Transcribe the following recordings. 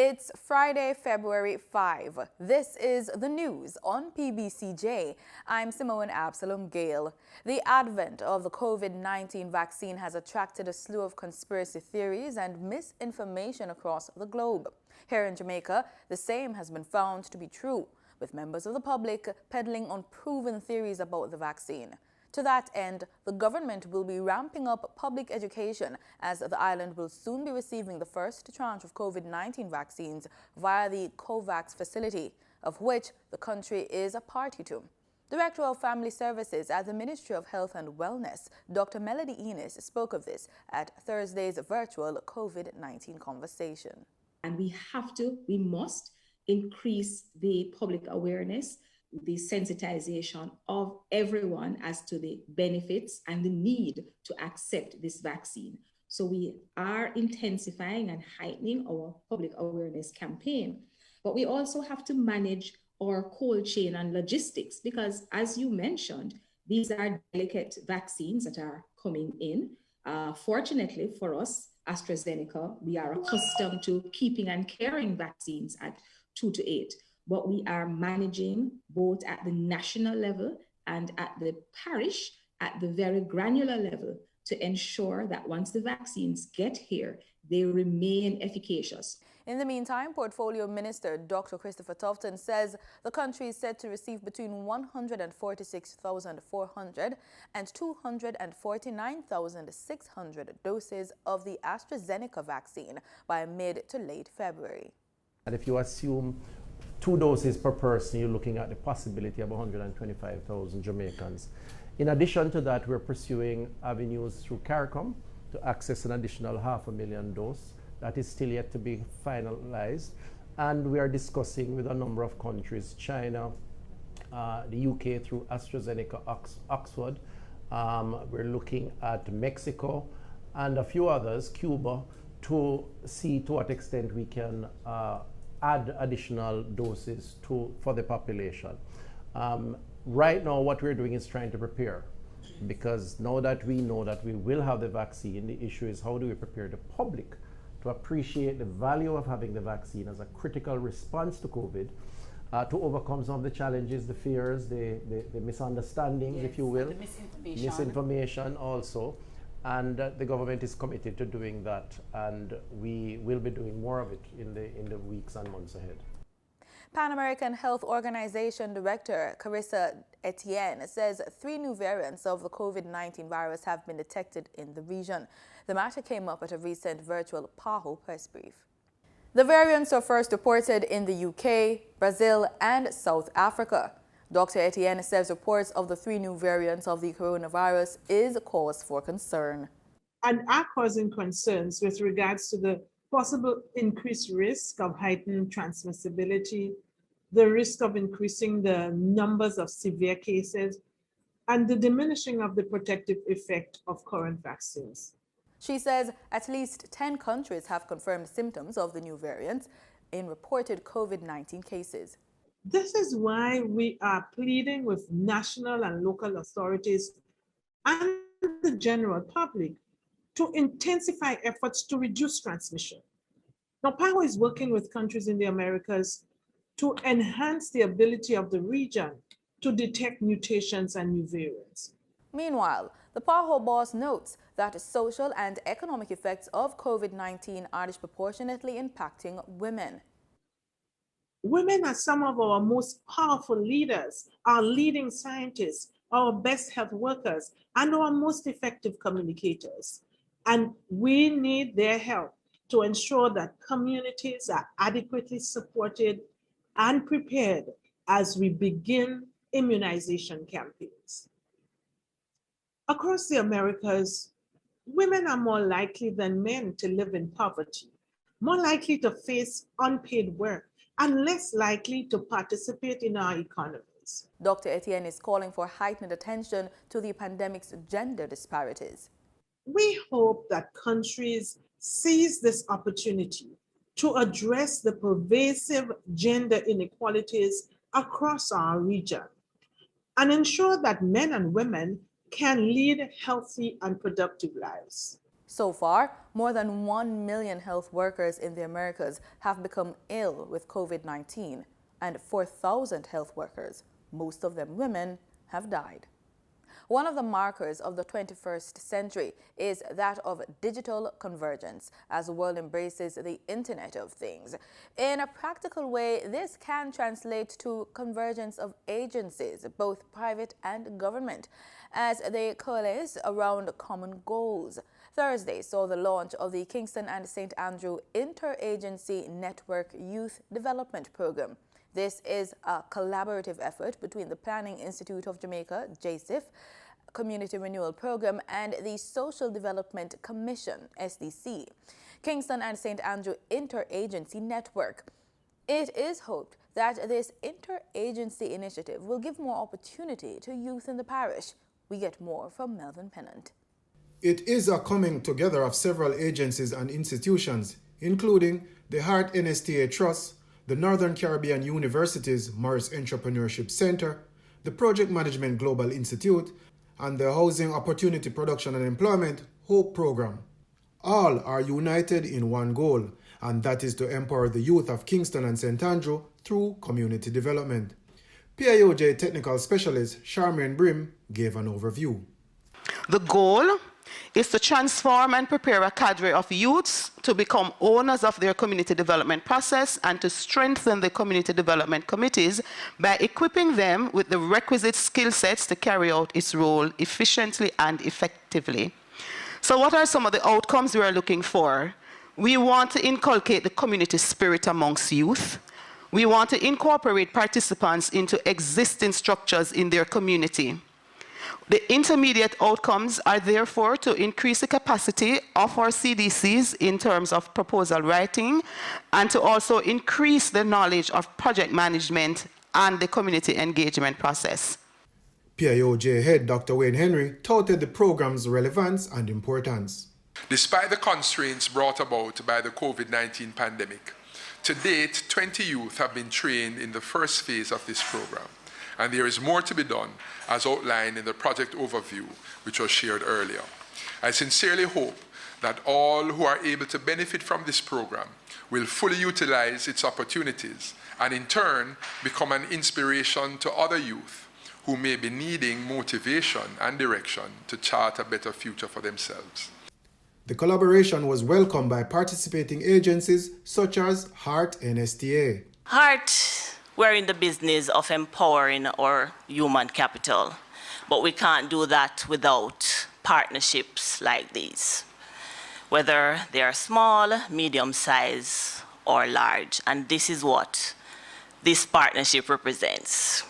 It's Friday, February 5. This is the news on PBCJ. I'm Simone Absalom Gale. The advent of the COVID-19 vaccine has attracted a slew of conspiracy theories and misinformation across the globe. Here in Jamaica, the same has been found to be true, with members of the public peddling unproven theories about the vaccine. To that end, the government will be ramping up public education as the island will soon be receiving the first tranche of COVID-19 vaccines via the COVAX facility, of which the country is a party to. Director of Family Services at the Ministry of Health and Wellness, Dr. Melody Enos, spoke of this at Thursday's virtual COVID-19 conversation. And we must increase the public awareness, the sensitization of everyone as to the benefits and the need to accept this vaccine. So we are intensifying and heightening our public awareness campaign, but we also have to manage our cold chain and logistics because, as you mentioned, these are delicate vaccines that are coming in. Fortunately for us, AstraZeneca, we are accustomed to keeping and carrying vaccines at 2 to 8. But we are managing both at the national level and at the parish, at the very granular level, to ensure that once the vaccines get here, they remain efficacious. In the meantime, Portfolio Minister Dr. Christopher Tufton says the country is set to receive between 146,400 and 249,600 doses of the AstraZeneca vaccine by mid to late February. And if you assume 2 doses per person, you're looking at the possibility of 125,000 Jamaicans. In addition to that, we're pursuing avenues through CARICOM to access an additional 500,000 doses. That is still yet to be finalized. And we are discussing with a number of countries, China, the UK through AstraZeneca Oxford. We're looking at Mexico and a few others, Cuba, to see to what extent we can add additional doses for the population. Right now, what we're doing is trying to prepare, because now that we know that we will have the vaccine, the issue is how do we prepare the public to appreciate the value of having the vaccine as a critical response to COVID, to overcome some of the challenges, the fears, the misunderstandings, yes, if you will, the misinformation also. And the government is committed to doing that, and we will be doing more of it in the weeks and months ahead. Pan American Health Organization Director Carissa Etienne says 3 new variants of the COVID-19 virus have been detected in the region. The matter came up at a recent virtual PAHO press brief. The variants are first reported in the UK, Brazil, and South Africa. Dr. Etienne says reports of the 3 new variants of the coronavirus is a cause for concern. And are causing concerns with regards to the possible increased risk of heightened transmissibility, the risk of increasing the numbers of severe cases, and the diminishing of the protective effect of current vaccines. She says at least 10 countries have confirmed symptoms of the new variants in reported COVID-19 cases. This is why we are pleading with national and local authorities and the general public to intensify efforts to reduce transmission. Now, PAHO is working with countries in the Americas to enhance the ability of the region to detect mutations and new variants. Meanwhile, the PAHO boss notes that the social and economic effects of COVID-19 are disproportionately impacting women. Women are some of our most powerful leaders, our leading scientists, our best health workers, and our most effective communicators. And we need their help to ensure that communities are adequately supported and prepared as we begin immunization campaigns. Across the Americas, women are more likely than men to live in poverty, more likely to face unpaid work, and less likely to participate in our economies. Dr. Etienne is calling for heightened attention to the pandemic's gender disparities. We hope that countries seize this opportunity to address the pervasive gender inequalities across our region and ensure that men and women can lead healthy and productive lives. So far, more than 1 million health workers in the Americas have become ill with COVID-19, and 4,000 health workers, most of them women, have died. One of the markers of the 21st century is that of digital convergence as the world embraces the Internet of Things. In a practical way, this can translate to convergence of agencies, both private and government, as they coalesce around common goals. Thursday saw the launch of the Kingston and St. Andrew InterAgency Network Youth Development Program. This is a collaborative effort between the Planning Institute of Jamaica, JASIF, Community Renewal Program, and the Social Development Commission, SDC. Kingston and St. Andrew InterAgency Network. It is hoped that this interagency initiative will give more opportunity to youth in the parish. We get more from Melvin Pennant. It is a coming together of several agencies and institutions, including the Heart NSTA Trust, the Northern Caribbean University's Morris Entrepreneurship Center, the Project Management Global Institute, and the Housing Opportunity Production and Employment HOPE program. All are united in one goal, and that is to empower the youth of Kingston and St. Andrew through community development. PAHO Technical Specialist Charmaine Brim gave an overview. The goal is to transform and prepare a cadre of youths to become owners of their community development process and to strengthen the community development committees by equipping them with the requisite skill sets to carry out its role efficiently and effectively. So what are some of the outcomes we are looking for? We want to inculcate the community spirit amongst youth. We want to incorporate participants into existing structures in their community. The intermediate outcomes are therefore to increase the capacity of our CDCs in terms of proposal writing and to also increase the knowledge of project management and the community engagement process. PAHO head Dr. Wayne Henry touted the program's relevance and importance. Despite the constraints brought about by the COVID-19 pandemic, to date, 20 youth have been trained in the first phase of this program. And there is more to be done, as outlined in the project overview, which was shared earlier. I sincerely hope that all who are able to benefit from this program will fully utilize its opportunities and in turn become an inspiration to other youth who may be needing motivation and direction to chart a better future for themselves. The collaboration was welcomed by participating agencies such as Heart NSTA. Heart, we're in the business of empowering our human capital, but we can't do that without partnerships like these, whether they are small, medium-sized, or large. And this is what this partnership represents.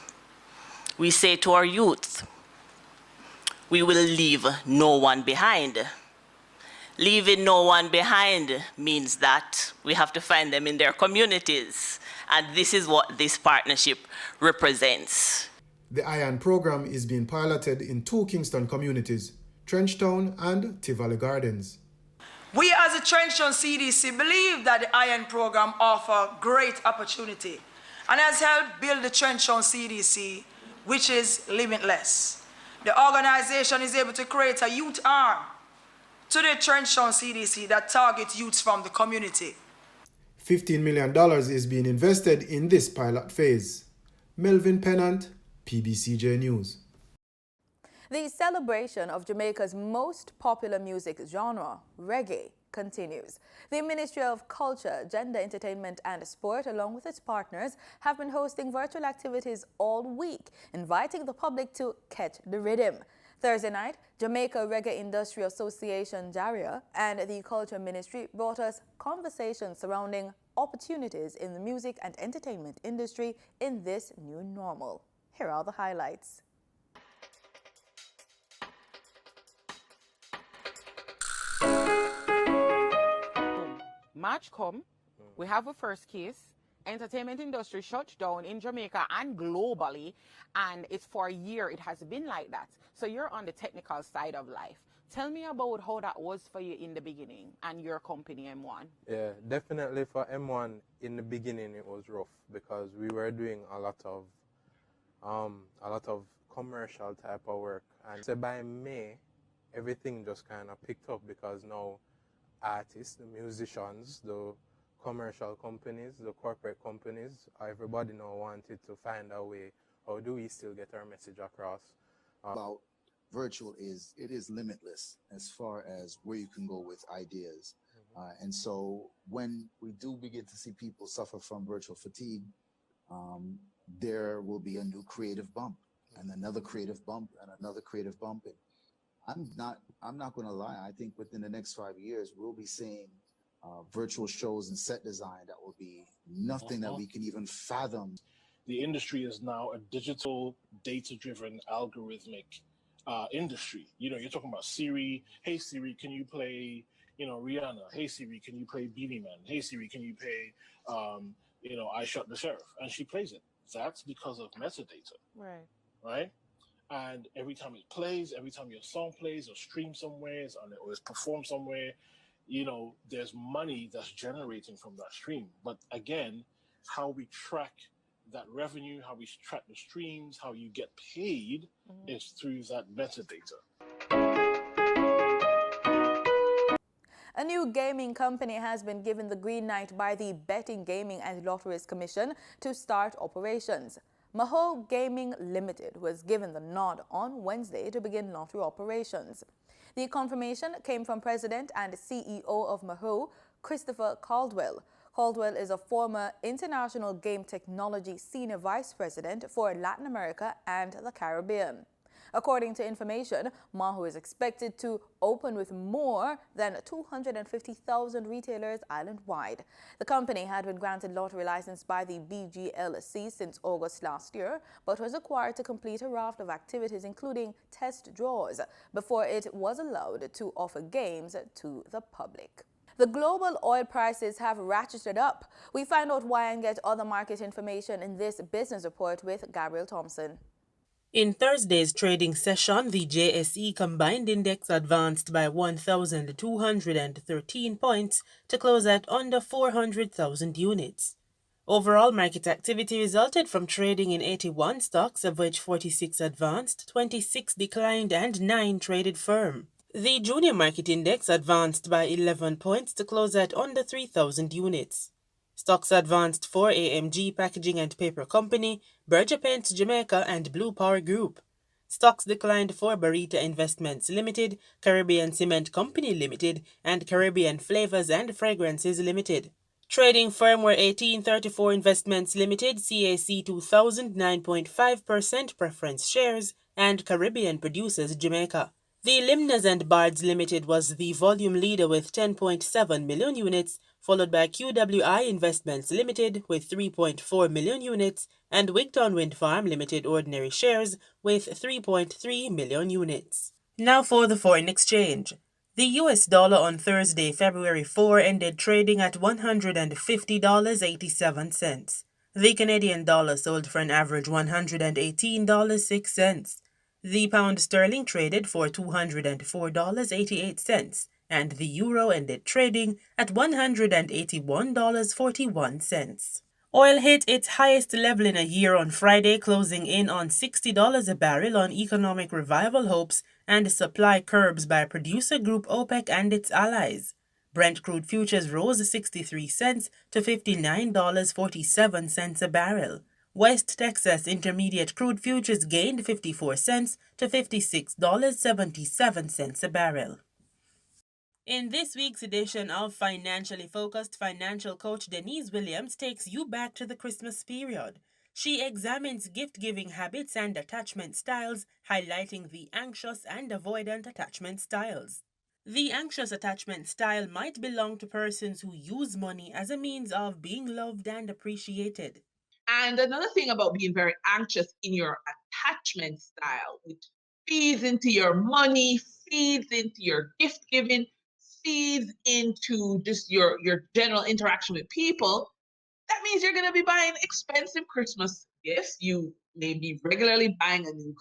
We say to our youth, we will leave no one behind. Leaving no one behind means that we have to find them in their communities. And this is what this partnership represents. The ION program is being piloted in 2 Kingston communities, Trenchtown and Tivoli Gardens. We as a Trenchtown CDC believe that the ION program offers great opportunity and has helped build the Trenchtown CDC, which is limitless. The organization is able to create a youth arm to the Trenchtown CDC that targets youths from the community. $15 million is being invested in this pilot phase. Melvin Pennant, PBCJ News. The celebration of Jamaica's most popular music genre, reggae, continues. The Ministry of Culture, Gender, Entertainment and Sport, along with its partners, have been hosting virtual activities all week, inviting the public to catch the rhythm. Thursday night, Jamaica Reggae Industry Association, JARiA, and the Culture Ministry brought us conversations surrounding opportunities in the music and entertainment industry in this new normal. Here are the highlights. March come, we have a first case. Entertainment industry shut down in Jamaica and globally, and it's for a year. It has been like that. So you're on the technical side of life. Tell me about how that was for you in the beginning and your company M1. Yeah, definitely for M1 in the beginning it was rough because we were doing a lot of commercial type of work, and so by May everything just kind of picked up because now artists, the musicians, the commercial companies, the corporate companies, everybody now wanted to find a way, how do we still get our message across? About virtual is it is limitless as far as where you can go with ideas. And so when we do begin to see people suffer from virtual fatigue, there will be a new creative bump and another creative bump and another creative bump. And I'm not going to lie. I think within the next 5 years, we'll be seeing virtual shows and set design that will be nothing that we can even fathom. The industry is now a digital, data-driven, algorithmic industry. You know, you're talking about Siri. Hey Siri, can you play, Rihanna? Hey Siri, can you play Beanie Man? Hey Siri, can you play, I Shot the Sheriff? And she plays it. That's because of metadata. Right? And every time it plays, every time your song plays or streams somewhere or is performed somewhere, there's money that's generating from that stream. But again, how we track that revenue, how we track the streams, how you get paid is through that metadata. A new gaming company has been given the green light by the Betting, Gaming and Lotteries Commission to start operations. Mahou Gaming Limited was given the nod on Wednesday to begin lottery operations. The confirmation came from President and CEO of Mahou, Christopher Caldwell. Caldwell is a former International Game Technology Senior Vice President for Latin America and the Caribbean. According to information, Mahou is expected to open with more than 250,000 retailers island-wide. The company had been granted lottery license by the BGLC since August last year, but was required to complete a raft of activities, including test draws, before it was allowed to offer games to the public. The global oil prices have ratcheted up. We find out why and get other market information in this business report with Gabriel Thompson. In Thursday's trading session, the JSE Combined Index advanced by 1,213 points to close at under 400,000 units. Overall market activity resulted from trading in 81 stocks, of which 46 advanced, 26 declined, and 9 traded firm. The Junior Market Index advanced by 11 points to close at under 3,000 units. Stocks advanced for AMG Packaging and Paper Company, Berger Paints Jamaica, and Blue Power Group. Stocks declined for Barita Investments Limited, Caribbean Cement Company Limited, and Caribbean Flavors and Fragrances Limited. Trading firm were 1834 Investments Limited, CAC 2000 9.5% preference shares, and Caribbean Producers Jamaica. The Limnas and Bards Limited was the volume leader with 10.7 million units, followed by QWI Investments Limited with 3.4 million units, and Wigton Wind Farm Limited ordinary shares with 3.3 million units. Now for the foreign exchange. The US dollar on Thursday, February 4, ended trading at $150.87. The Canadian dollar sold for an average $118.06. The pound sterling traded for $204.88, and the euro ended trading at $181.41. Oil hit its highest level in a year on Friday, closing in on $60 a barrel on economic revival hopes and supply curbs by producer group OPEC and its allies. Brent crude futures rose 63 cents to $59.47 a barrel. West Texas Intermediate crude futures gained 54 cents to $56.77 a barrel. In this week's edition of Financially Focused, financial coach Denise Williams takes you back to the Christmas period. She examines gift-giving habits and attachment styles, highlighting the anxious and avoidant attachment styles. The anxious attachment style might belong to persons who use money as a means of being loved and appreciated. And another thing about being very anxious in your attachment style, which feeds into your money, feeds into your gift giving, feeds into just your general interaction with people, that means you're going to be buying expensive Christmas gifts. You may be regularly buying a new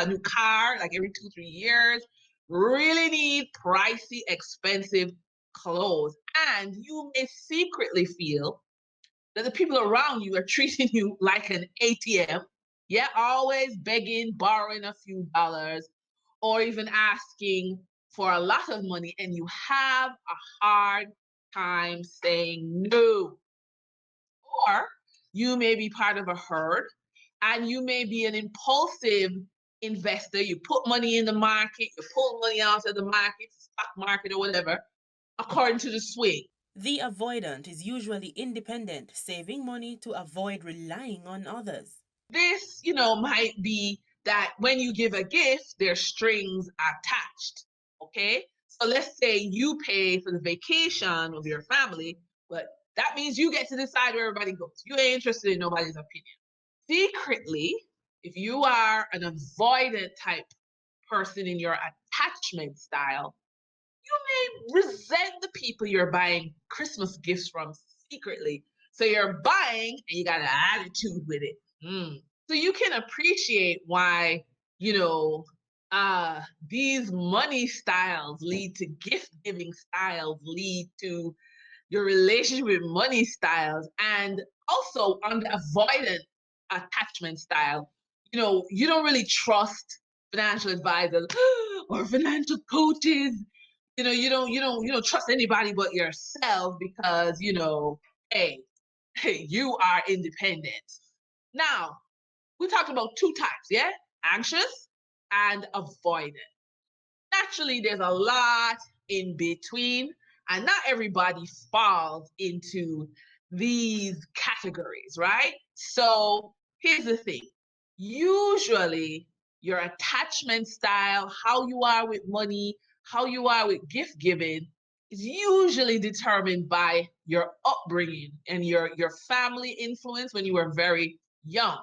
new car, like every 2-3 years. Really need pricey, expensive clothes. And you may secretly feel that the people around you are treating you like an ATM. Yeah, always begging, borrowing a few dollars, or even asking for a lot of money and you have a hard time saying no. Or you may be part of a herd and you may be an impulsive investor. You put money in the market, you pull money out of the market, stock market or whatever, according to the swing. The avoidant is usually independent, saving money to avoid relying on others. This, might be that when you give a gift, there's strings attached, okay? So let's say you pay for the vacation of your family, but that means you get to decide where everybody goes. You ain't interested in nobody's opinion. Secretly, if you are an avoidant type person in your attachment style, you may resent the people you're buying Christmas gifts from secretly. So you're buying and you got an attitude with it. So you can appreciate why, these money styles lead to gift giving styles, lead to your relationship with money styles, and also on the avoidant attachment style, you don't really trust financial advisors or financial coaches. You don't trust anybody but yourself because, hey, you are independent. Now, we talked about two types, yeah? Anxious and avoidant. Naturally, there's a lot in between, and not everybody falls into these categories, right? So here's the thing. Usually, your attachment style, how you are with money, how you are with gift giving, is usually determined by your upbringing and your family influence when you were very young,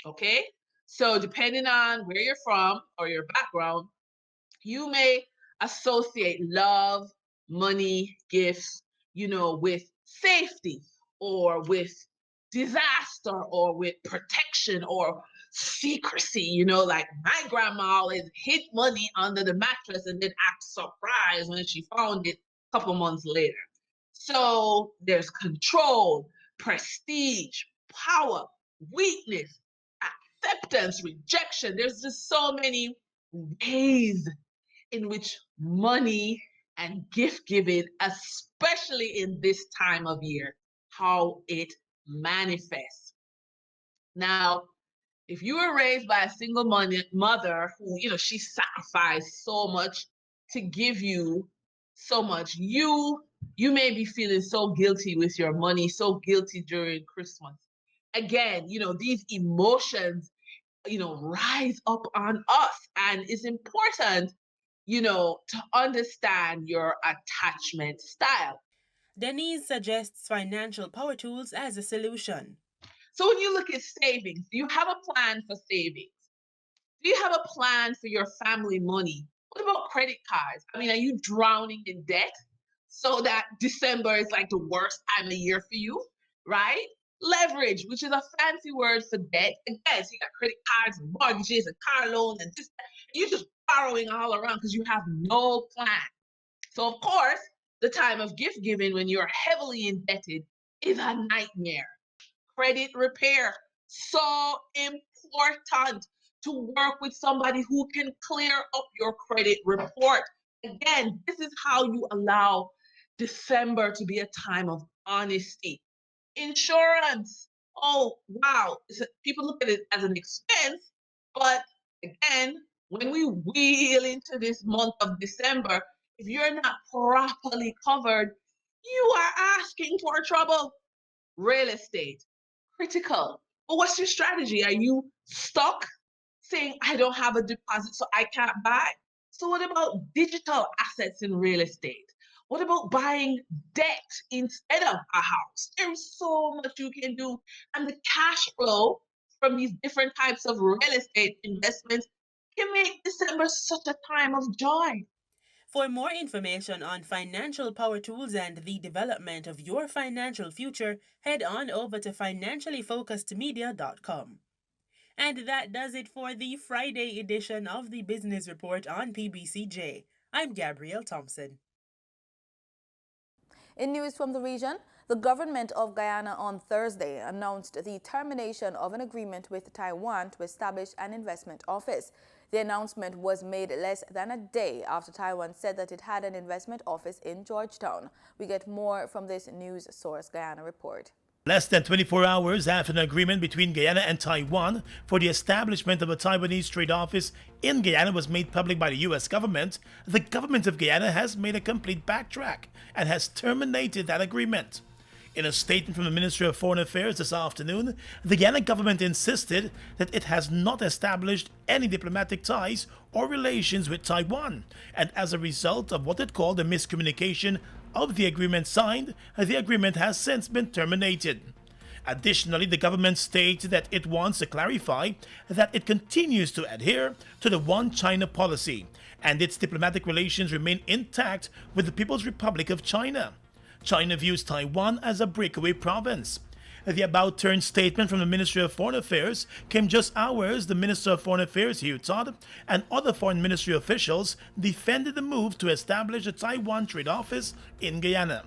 okay? So depending on where you're from or your background, you may associate love, money, gifts, with safety or with disaster or with protection or secrecy. Like my grandma always hid money under the mattress and then act surprised when she found it a couple months later. So there's control, prestige, power, weakness, acceptance, rejection. There's just so many ways in which money and gift giving, especially in this time of year, how it manifests. Now, if you were raised by a single mother who, she sacrificed so much to give you so much, you may be feeling so guilty with your money, so guilty during Christmas. Again, these emotions, rise up on us, and it's important to understand your attachment style. Denise suggests financial power tools as a solution. So when you look at savings, do you have a plan for savings? Do you have a plan for your family money? What about credit cards? Are you drowning in debt so that December is like the worst time of year for you, right? Leverage, which is a fancy word for debt. Again, so you got credit cards and mortgages and car loans and this, you're just borrowing all around because you have no plan. So of course, the time of gift giving when you're heavily indebted is a nightmare. Credit repair, so important to work with somebody who can clear up your credit report. Again, this is how you allow December to be a time of honesty. Insurance. Oh, wow. People look at it as an expense, but again, when we wheel into this month of December, if you're not properly covered, you are asking for trouble. Real estate, critical. But what's your strategy? Are you stuck saying, I don't have a deposit, so I can't buy? So what about digital assets in real estate? What about buying debt instead of a house? There's so much you can do. And the cash flow from these different types of real estate investments can make December such a time of joy. For more information on financial power tools and the development of your financial future, head on over to financiallyfocusedmedia.com. And that does it for the Friday edition of the Business Report on PBCJ. I'm Gabrielle Thompson. In news from the region, the government of Guyana on Thursday announced the termination of an agreement with Taiwan to establish an investment office. The announcement was made less than a day after Taiwan said that it had an investment office in Georgetown. We get more from this news source Guyana report. Less than 24 hours after an agreement between Guyana and Taiwan for the establishment of a Taiwanese trade office in Guyana was made public by the U.S. government, the government of Guyana has made a complete backtrack and has terminated that agreement. In a statement from the Ministry of Foreign Affairs this afternoon, the Guyana government insisted that it has not established any diplomatic ties or relations with Taiwan, and as a result of what it called a miscommunication of the agreement signed, the agreement has since been terminated. Additionally, the government stated that it wants to clarify that it continues to adhere to the One China policy, and its diplomatic relations remain intact with the People's Republic of China. China views Taiwan as a breakaway province. The about-turn statement from the Ministry of Foreign Affairs came just hours the Minister of Foreign Affairs, Hugh Todd, and other foreign ministry officials defended the move to establish a Taiwan trade office in Guyana.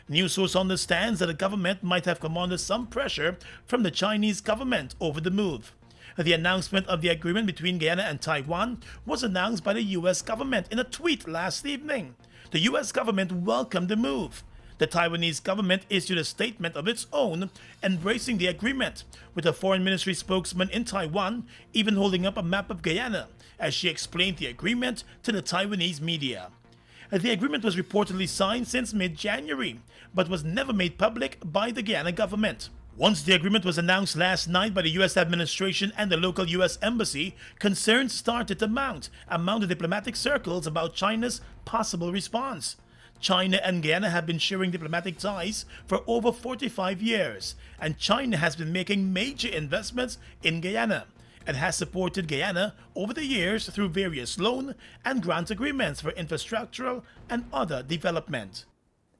News source understands that the government might have come under some pressure from the Chinese government over the move. The announcement of the agreement between Guyana and Taiwan was announced by the U.S. government in a tweet last evening. The U.S. government welcomed the move. The Taiwanese government issued a statement of its own embracing the agreement, with a foreign ministry spokesman in Taiwan even holding up a map of Guyana as she explained the agreement to the Taiwanese media. The agreement was reportedly signed since mid-January, but was never made public by the Guyana government. Once the agreement was announced last night by the U.S. administration and the local U.S. embassy, concerns started to mount among the diplomatic circles about China's possible response. China and Guyana have been sharing diplomatic ties for over 45 years, and China has been making major investments in Guyana and has supported Guyana over the years through various loan and grant agreements for infrastructural and other development.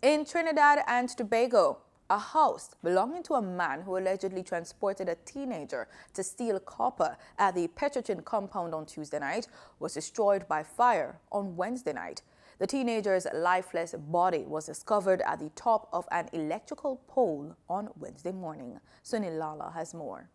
In Trinidad and Tobago, a house belonging to a man who allegedly transported a teenager to steal copper at the Petrochin compound on Tuesday night was destroyed by fire on Wednesday night. The teenager's lifeless body was discovered at the top of an electrical pole on Wednesday morning. Sunil Lala has more.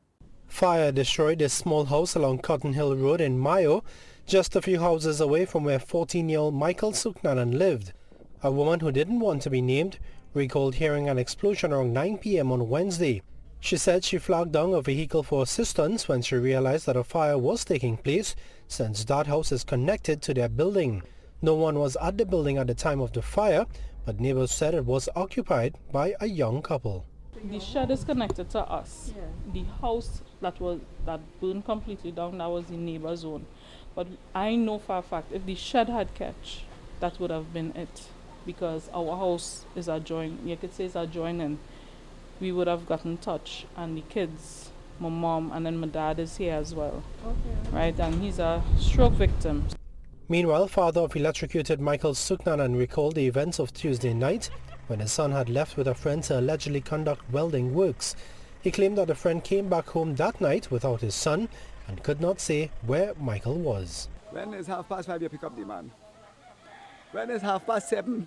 Fire destroyed a small house along Cotton Hill Road in Mahou, just a few houses away from where 14-year-old Michael Suknanan lived. A woman who didn't want to be named recalled hearing an explosion around 9 p.m. on Wednesday. She said she flagged down a vehicle for assistance when she realized that a fire was taking place, since that house is connected to their building. No one was at the building at the time of the fire, but neighbors said it was occupied by a young couple. The shed is connected to us. Yeah. The house that burned completely down, that was the neighbor's own. But I know for a fact if the shed had catch, that would have been it. Because our house is adjoining, you could say it's adjoining. We would have gotten touch, and the kids, my mom and then my dad is here as well. Okay. Right, and he's a stroke victim. Meanwhile, father of electrocuted Michael Suknanan recalled the events of Tuesday night when his son had left with a friend to allegedly conduct welding works. He claimed that the friend came back home that night without his son and could not say where Michael was. When it's 5:30, you pick up the man. When it's 7:30,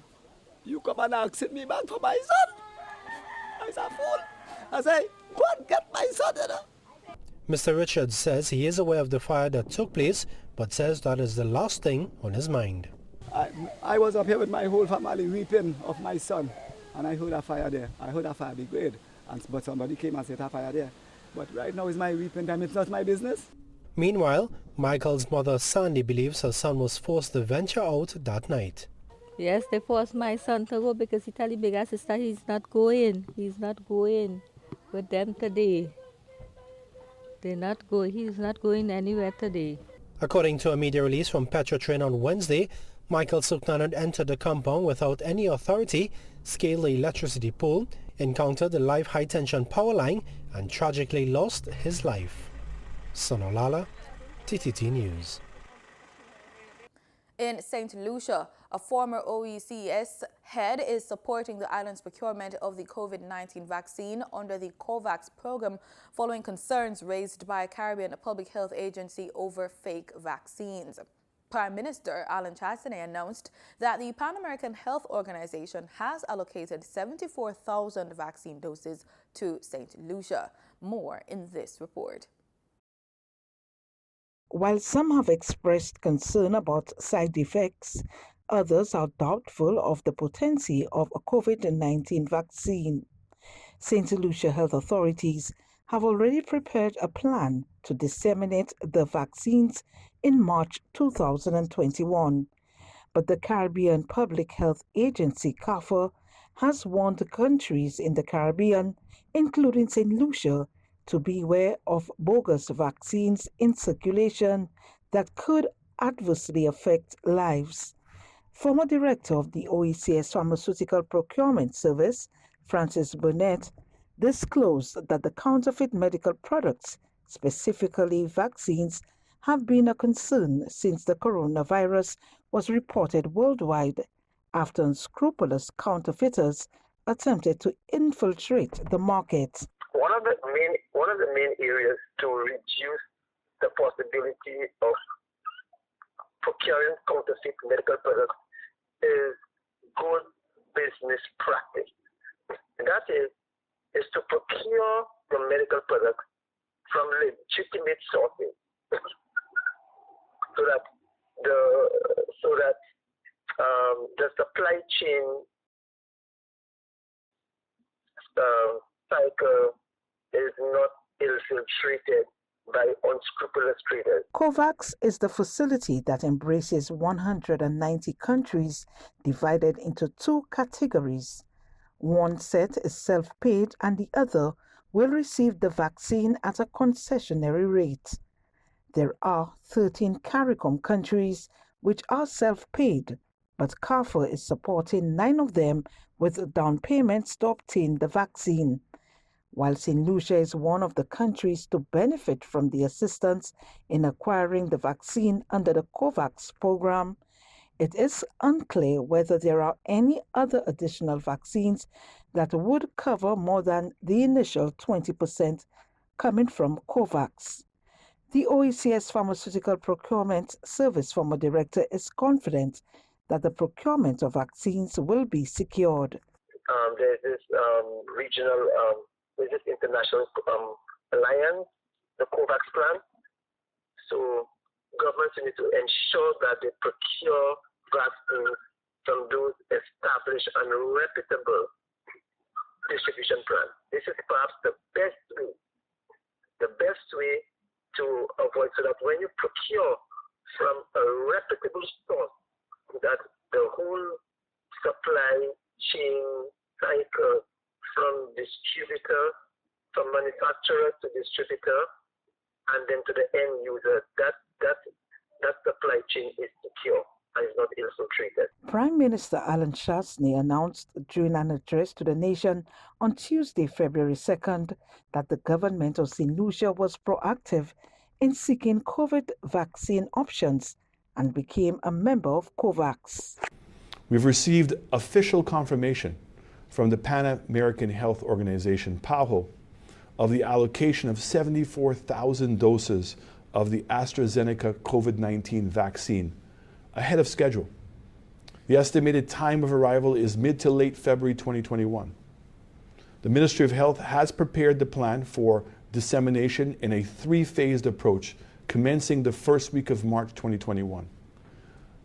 you come and ask me back for my son. I say, fool. I say, go and get my son. Mr. Richards says he is aware of the fire that took place, but says that is the last thing on his mind. I was up here with my whole family weeping of my son, and I heard a fire there. I heard a fire brigade, but somebody came and set a fire there. But right now is my weeping time. It's not my business. Meanwhile, Michael's mother Sandy believes her son was forced to venture out that night. Yes, they forced my son to go because he told his bigger sister he's not going. He's not going with them today. He's not going anywhere today. According to a media release from Petrochin on Wednesday, Michael Suknanan entered the compound without any authority, scaled the electricity pole, encountered the live high-tension power line, and tragically lost his life. Sonolala, TTT News. In St. Lucia, a former OECS head is supporting the island's procurement of the COVID-19 vaccine under the COVAX program following concerns raised by a Caribbean public health agency over fake vaccines. Prime Minister Alan Chastanet announced that the Pan American Health Organization has allocated 74,000 vaccine doses to St. Lucia. More in this report. while some have expressed concern about side effects, others are doubtful of the potency of a COVID-19 vaccine. St. Lucia health authorities have already prepared a plan to disseminate the vaccines in March 2021. But the Caribbean Public Health Agency, PAHO, has warned countries in the Caribbean, including St. Lucia, to beware of bogus vaccines in circulation that could adversely affect lives. Former director of the OECS Pharmaceutical Procurement Service, Francis Burnett, disclosed that the counterfeit medical products, specifically vaccines, have been a concern since the coronavirus was reported worldwide after unscrupulous counterfeiters attempted to infiltrate the market. One of the main areas to reduce the possibility of procuring counterfeit medical products is good business practice. And that is to procure the medical products from legitimate sources, so that the supply chain cycle is not infiltrated by unscrupulous traders. COVAX is the facility that embraces 190 countries divided into two categories. One set is self-paid and the other will receive the vaccine at a concessionary rate. There are 13 CARICOM countries which are self-paid, but PAHO is supporting 9 of them with down payments to obtain the vaccine. While St. Lucia is one of the countries to benefit from the assistance in acquiring the vaccine under the COVAX program, it is unclear whether there are any other additional vaccines that would cover more than the initial 20% coming from COVAX. The OECS Pharmaceutical Procurement Service former director is confident that the procurement of vaccines will be secured. There's this there's this international alliance, the COVAX plan. So governments need to ensure that they procure vaccines from those established and reputable distribution plans. This is perhaps the best way to avoid, so that when you procure from a reputable source, that the whole supply chain cycle from distributor, from manufacturer to distributor, and then to the end user, that supply chain is secure and is not infiltrated. Prime Minister Alan Shastney announced during an address to the nation on Tuesday, February 2nd, that the government of St. Lucia was proactive in seeking COVID vaccine options and became a member of COVAX. We've received official confirmation from the Pan American Health Organization, PAHO, of the allocation of 74,000 doses of the AstraZeneca COVID-19 vaccine ahead of schedule. The estimated time of arrival is mid to late February 2021. The Ministry of Health has prepared the plan for dissemination in a 3-phased approach commencing the first week of March 2021.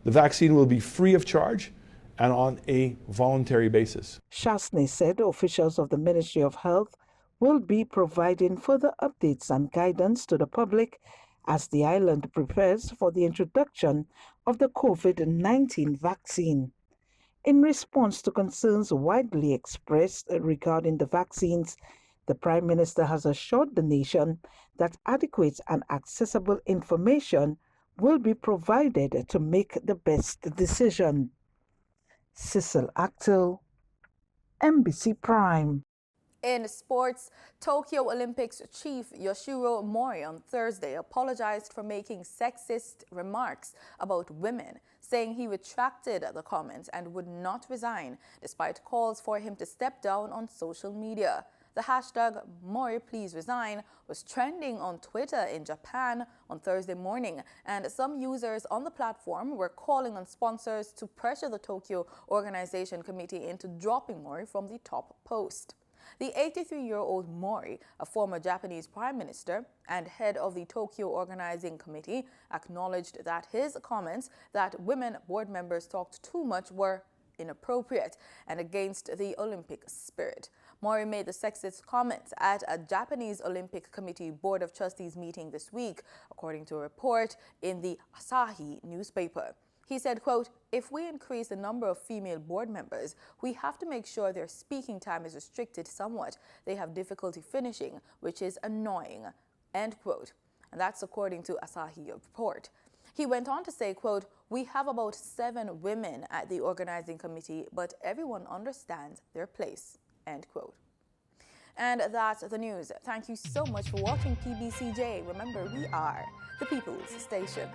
The vaccine will be free of charge and on a voluntary basis. Shastney said officials of the Ministry of Health will be providing further updates and guidance to the public as the island prepares for the introduction of the COVID-19 vaccine. In response to concerns widely expressed regarding the vaccines, the Prime Minister has assured the nation that adequate and accessible information will be provided to make the best decision. Cecil Actel, NBC Prime. In sports, Tokyo Olympics chief Yoshiro Mori on Thursday apologized for making sexist remarks about women, saying he retracted the comments and would not resign, despite calls for him to step down on social media. The hashtag #MoriPleaseResign was trending on Twitter in Japan on Thursday morning, and some users on the platform were calling on sponsors to pressure the Tokyo Organization Committee into dropping Mori from the top post. The 83-year-old Mori, a former Japanese prime minister and head of the Tokyo Organizing Committee, acknowledged that his comments that women board members talked too much were inappropriate and against the Olympic spirit. Mori made the sexist comments at a Japanese Olympic Committee Board of Trustees meeting this week, according to a report in the Asahi newspaper. He said, quote, "If we increase the number of female board members, we have to make sure their speaking time is restricted somewhat. They have difficulty finishing, which is annoying," end quote. And that's according to Asahi report. He went on to say, quote, "We have about 7 women at the organizing committee, but everyone understands their place," end quote. And that's the news. Thank you so much for watching PBCJ. Remember, we are the People's Station.